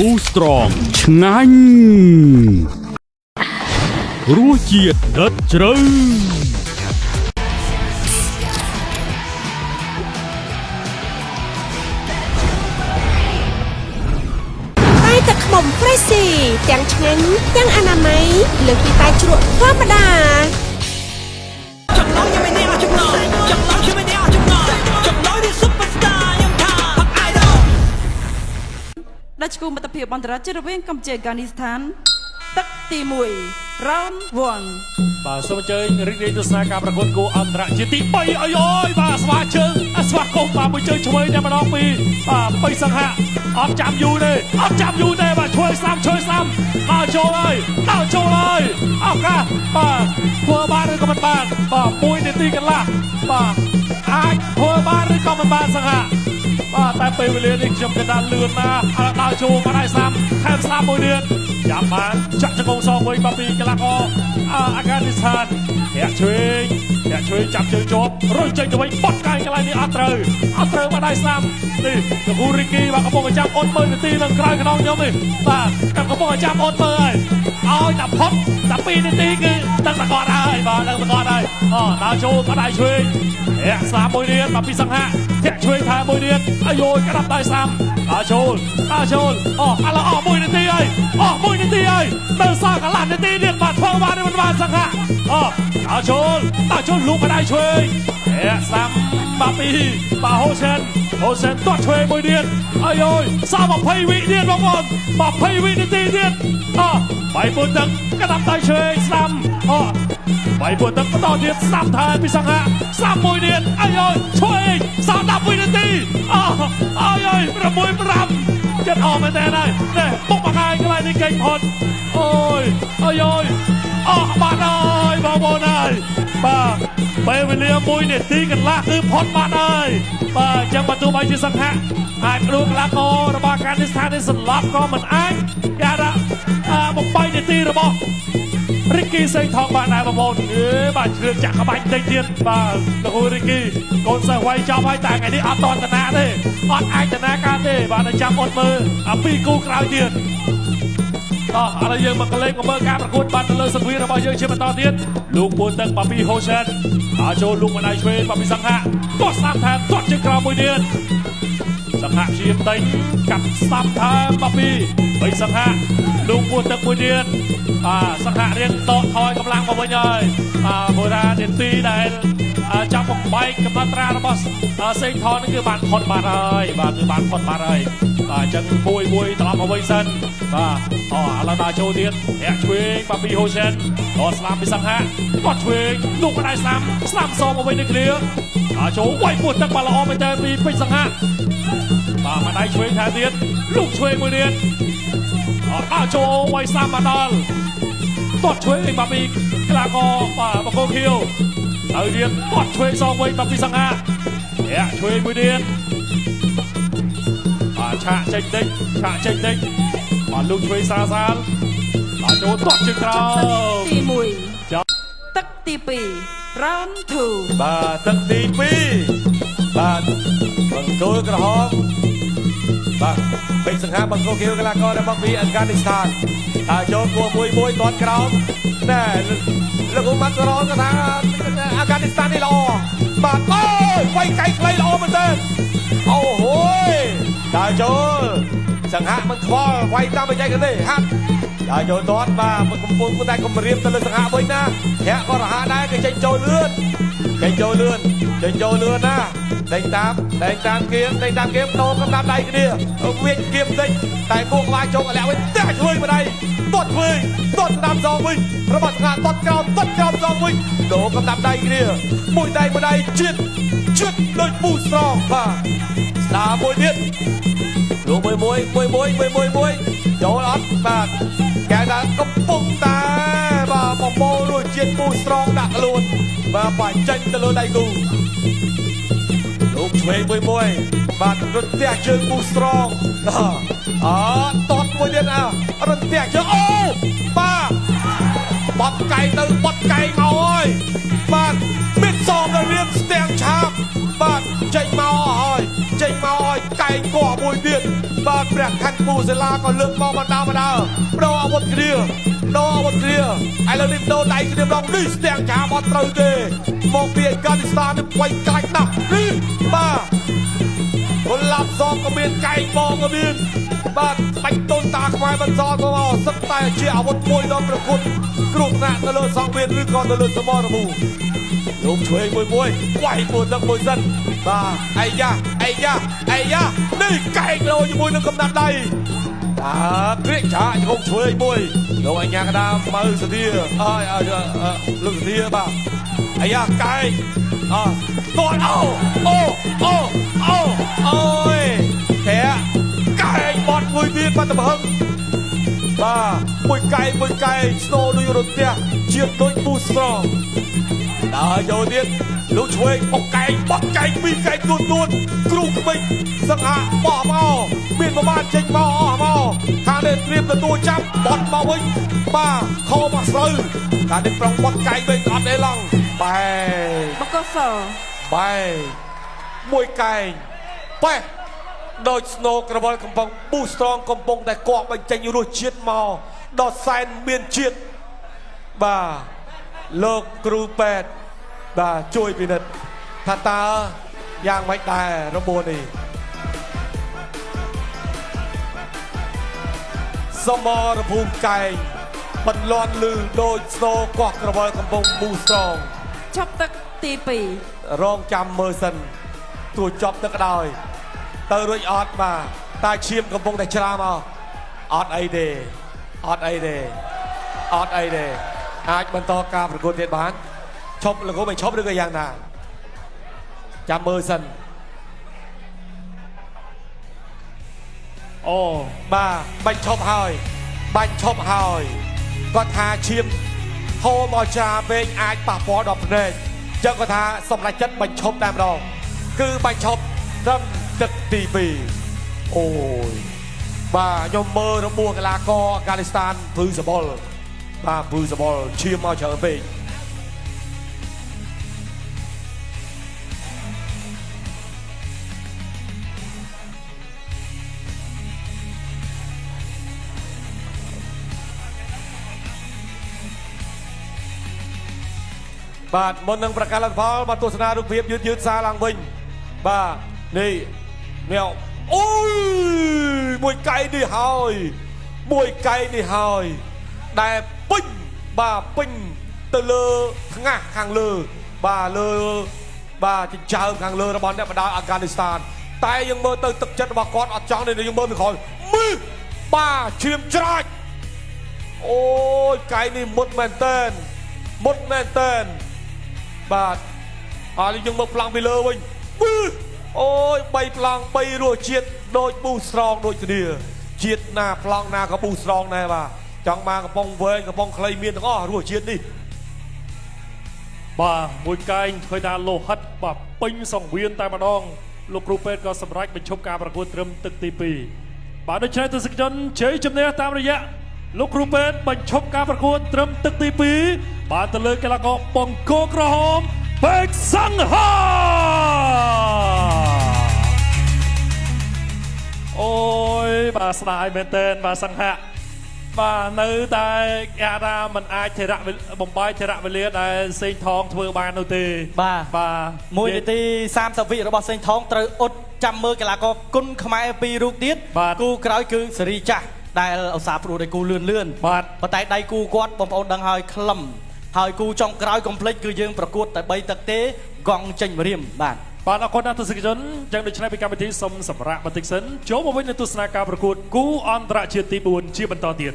บูสตรองឆ្ងាញ់រសជាតិដិតជ្រៅតែទឹកខ្មុំហ្វ្រេសស៊ីទាំងឆ្ងាញ់ទាំងអនាម័យលើសពីតែជ្រក់ធម្មតាចំណងខ្ញុំនេះអស់ចំណងចំណងខ្ញុំនេះអស់ចំណងចំណងនេះ Superstar ខ្ញុំថាផឹក idol ដាច់ឈ្មោះមិត្តភាពអន្តរជាតិរវាងកម្ពុជាអាហ្គានីស្ថានទឹកទី1 round 1បាទសូមអញ្ជើញរីករាយទស្សនាការប្រកួតគូអន្តរជាតិទី3អើយបាទស្វាជើងស្វាកុំបាទមួយជើងឆ្វេងតែម្ដងពីបាទបិសង្ហៈអត់ចាំយូរទេបាទឆ្វេងស្លាប់ដល់ចូលហើយឱកាសបាទធ្វើបានឬក៏មិនបានបាទ1នាទីកន្លះបាទអាចធ្វើបានឬក៏មិនបានសង្ហៈបាទតែពេលវេលានេះខ្ញុំគិតថាលឿនណាស់ដល់ចូលមកដៃស្លាប់ថែមស្លាប់មួយទៀតចាំបានចាក់ចង្គង់សងវិញពីកីឡាករអាហ្គានីស្ថានធាក់ឆ្វេងចាប់ជើងជាប់រុញចេញទៅវិញបត់កាយកន្លែងនេះអត់ត្រូវមកដៃស្លាប់នេះលោកគ្រូរីគីបាទកំពុងចាំអូនមើលនាទីនឹងក្រោយខ្នងខ្ញុំនេះបាទកំពុងចាំអូនមើលឲ្យតែផុតតែ2នាទីគឺដឹងតែគាត់ហើយបាទដឹងតែគាត់ហើយដល់ចូលមកដៃឆ្វេងធាក់ស្លាប់មួយទៀតពីសង្ហៈធាក់ឆ្វេងថែមួយទៀតអាយយក្តាប់ដៃស្លាប់ដល់ចូលឥឡូវ1នាទីហើយនៅសល់កន្លះនាទីទៀតបាទធ្វើបានឬមិនបានសង្ហៈដល់ចូលលូកដៃឆ្វេងស្ដាំបាទពីបាទហូសេនទាត់ឆ្វេងមួយទៀតអាយយសល់20វិទៀតបងប្អូន20វិនាទីទៀតបាយពុនទឹកក្តាប់ដៃឆ្វេងស្ដាំបាយពុនទឹកបន្តទៀតស្ដាំថែពីសង្ហៈស្ដាំមួយទៀតអាយយឆ្វេងសល់10វិនាទីអាយយ6-5ចិត្តអស់មែនទេហើយនេះបុកបង្ហាញកន្លែងនេះកេងផុតអាយយបានហើយបងប្អូនហើយបាទពេលវេលា1នាទីកន្លះគឺផុតបាត់ហើយបាទអញ្ចឹងបើទោះបីជាសង្ហៈអាចព្រោះកីឡាកររបស់អាហ្គានីស្ថាននេះសន្លប់ក៏មិនអាចគេថា8នាទីរបស់រីគីសេងថងបានដែរបងប្អូនបាទជ្រឿនចាក់ក្បាច់តិចទៀតបាទលោកគ្រូរីគីកូនសិស្សវាយចប់ហើយតែថ្ងៃនេះអត់តន្តនាទេអត់អាចតនាការទេបាទនៅចាំអត់មើលពីគូក្រោយទៀតឥឡូវយើងមកកលេចមកមើលការប្រកួតបានទៅលើសង្វៀនរបស់យើងជាបន្តទៀតលោកពួនទឹកបាពីហូសេនចូលលោកម្ដាយឆ្វេងបាពីសង្ហៈទាត់ស្ដាប់ថែមទាត់ជើងក្រោមមួយទៀតសង្ហៈព្យាយាមដេញកាត់ស្ដាប់ថែមបាពីបីសង្ហៈលោកពួនទឹកមួយទៀតសង្ហៈរៀងតកថយកម្លាំងមកវិញហើយព្រោះថានាទីដែលចាប់បំបែកកំណត់ត្រារបស់សេងថននេះគឺបានផុតបាត់ហើយបាទគឺបានផុតបាត់ហើយអញ្ចឹងមួយត្រឡប់មកវិញសិនបាទឥឡូវដល់ចូលទៀតធាក់ឆ្វេងបាពីហូសេនស្លាប់ពីសង្ហៈគាត់ឆ្វេងលោកក៏ដែរស្លាប់សងមកវិញនេះគ្នាចូលវាយពោះទឹកបាល់ល្អមែនតើពីពេជ្រសង្ហៈបាទមកដៃឆ្វេងថែទៀតលោកឆ្វេងមួយទៀតចូលវាយស្លាប់មកដល់ទាត់ឆ្វេងបាពីកីឡាករបង្គោលខៀវហើយទៀតទាត់ឆ្វេងសងវិញបាពីសង្ហៈធាក់ឆ្វេងមួយទៀតឆាកចេញតិចបាទលោកឆ្វេងសាលចូលទាត់ជើងក្រោមទី1ទឹកទី2 round 2បាទទឹកទី2បាទបង្គោលក្រហមបាទពេជ្រសង្ហាបង្គោលខៀវកីឡាកររបស់ពីអាហ្គានីស្ថានចូលគួរមួយទាត់ក្រោមណែលោកឧបាត់រងក៏ថាអាហ្គានីស្ថាននេះល្អបាទវាយកៃខ្លីល្អមែនទែនអូហូយដល់ចូលសង្ហៈមិនខ្វល់វាយតាមបច្ចេកទេសហាត់ដល់ចូលទាត់បាទមិនកំពុងតែគម្រាមទៅលើសង្ហៈវិញណាធាក់ក៏រហ័សដែរគេចេញចូលលឿនណាដេញតាមគៀមដោកំដាប់ដៃគ្នាវាចគៀមតិចតែគោក្បាលជោគអាលាក់វិញតែឆ្វេងម្ដាយទាត់ស្ដាំសងវិញរបស់សង្ហៈទាត់ក្រោមសងវិញដោកំដាប់ដៃគ្នាមួយដៃជាតិដូចប៊ូស្រងបាទស្ដាមួយទៀតលោកមួយចូលអត់បាទគេថាកំពុងតែបាទបបោរួចជាតិប៊ូស្រងដាក់ខ្លួនបាទបាច់ចេញទៅលើដៃគូលោកឆ្វេងមួយបាទរត់ផ្ទះជើងប៊ូស្រងទាត់មួយទៀតរត់ផ្ទះជើងបាទបត់កែងមកហើយបាទមានសងដល់រៀមស្ទាំងឆាបបាទចេញមកហើយកែងគោះមួយទៀត បាទព្រះខ័ណ្ឌពូសិលាក៏លើកមកបណ្ដាបដូរអាវុធគ្នាឥឡូវនេះបដូរដៃគ្នាម្ដងនេះស្ទាំងឆាបអត់ត្រូវទេមកពីអាហ្គានីស្ថាននេះវាយកាច់ណាស់នេះបាទកុលាបសក៏មានកែងបងក៏មានបាទបាច់តុនតាខ្មែរបន្តទៅមកសិតតែជាអាវុធមួយដល់ប្រគុណគ្រោះថ្នាក់ទៅលើសង្វៀនឬក៏ទៅលើសមរភូមិលោកឆ្វេងមួយវាយមួយទឹកមួយសិនបាទអាយ៉ានេះកែងលោជាមួយនឹងកំណាត់ដៃគ្រាកឆាជង្គង់ឆ្វេងមួយលោកអញ្ញាកដាមើលសាធាលោកសាធាបាទអាយ៉ាកែងតោះអូយតែកែងបត់មួយទៀតបាត់ទៅហឹងបាទមួយកែងស្នូដូចរទះជាតិដូចពូស្រងដល់យកទៀតលោកឆ្វេងបុកកែងបត់កែងពីរកែងទួនគ្រូក្មេងសង្ហាបោះមកមានប្រមាណចេញមកអស់មកខាងនេះត្រៀមទទួលចាប់បត់មកវិញបាទខោមកស្រូវខាងនេះប្រងបត់កែងវិញអត់ទេឡងបែ បកស បែមួយកែងប៉េះដូចស្នូក្រវល់កំពុងប៊ូស្រងកំពុងតែគប់បញ្ចេញរសជាតិមកដល់សែនមានជាតិបាទលោកគ្រូពេទ្យបាទជួយពិនិត្យថាតើយ៉ាងម៉េចដែររបួសនេះសមរភូមិកែងបន្លន់លឺដូចស្នូកោះក្រវល់កំពុងប៊ូស្រងចប់ទឹកទី2រងចាំមើលសិនទោះចប់ទឹកក៏ដោយទៅរួចអត់បាទតែឈាមកំពុងតែច្រាមកអត់អីទេអាចបន្តការប្រកួតទៀតបានឈប់លោកមិនឈប់ឬក៏យ៉ាងណាចាំមើលសិនអូបាទបាញ់ឈប់ហើយគាត់ថាឈាមហូរមកច្រាពេកអាចប៉ះពាល់ដល់ភ្នែកចឹងគាត់ថាសម្រាប់ចិត្តបាញ់ឈប់តែម្ដងគឺបាញ់ឈប់ត្រឹមទឹកទី2អូយបាទខ្ញុំមើលរបួសកីឡាករអាហ្គានីស្ថានភឺសបុលឈាមមកច្រើនពេកបាទមុននឹងប្រកាសលទ្ធផលមកទស្សនារូបភាពយឺតសារឡើងវិញបាទនេះអូយមួយកែងនេះហើយដែលពេញទៅលើថ្ងាសខាងលើបាទលើបាទចិញ្ចើមខាងលើរបស់អ្នកបដាអាហ្គានីស្ថានតែយើងមើលទៅទឹកចិត្តរបស់គាត់អត់ចង់ទេយើងមើលពីក្រោយមើលបាទឈាមច្រាច់អូយកែងនេះមុតមែនតើបាទហើយយើងមកប្លង់ពីលើវិញអូយ3ប្លង់3រសជាតិដូចពូស្រងដូចគ្នាជាតិណាប្លង់ណាក៏ពូស្រងដែរបាទចង់មកកំប៉ុងវែងកំប៉ុងខ្លីមានទាំងអស់រសជាតិនេះបាទមួយកែងឃើញថាលោហិតបាទពេញសង្វៀនតែម្ដងលោកគ្រូពេទ្យក៏សម្រេចបញ្ឈប់ការប្រកួតត្រឹមទឹកទី2បាទដូច្នេះទស្សនិកជនជ័យជំនះតាមរយៈលោកគ្រូពេទ្យបញ្ឈប់ការប្រកួតត្រឹមទឹកទី2បានទៅលើកីឡាករបង្គោលក្រហមពេកសង្ហាអូយបាទស្ដាយមែនទែនបាទសង្ហាបាទនៅតែគេថាมันអាចបំបាយធរៈវេលាដែលសេងថងធ្វើបាននោះទេបាទ1នាទី30វិរបស់សេងថងត្រូវអ៊ុតចាំមើលកីឡាករគុណខ្មែរ2រូបទៀតគូក្រោយគឺសេរីចាស់ដែលឧស្សាហ៍ព្រួតឲ្យគូលឿនបាទប៉ុន្តែដៃគូគាត់បងប្អូនដឹងហើយខ្លឹមហើយគូចុងក្រោយកុំភ្លេចគឺយើងប្រកួតតែ3ទឹកទេកង់ចេញម្រាមបាទអរគុណដល់ទស្សនិកជនចឹងដូច្នេះពីកម្មវិធីសូមសម្រាប់បន្តិចសិនចូលមកវិញនៅទស្សនាការប្រកួតគូអន្តរជាតិទី4ជាបន្តទៀត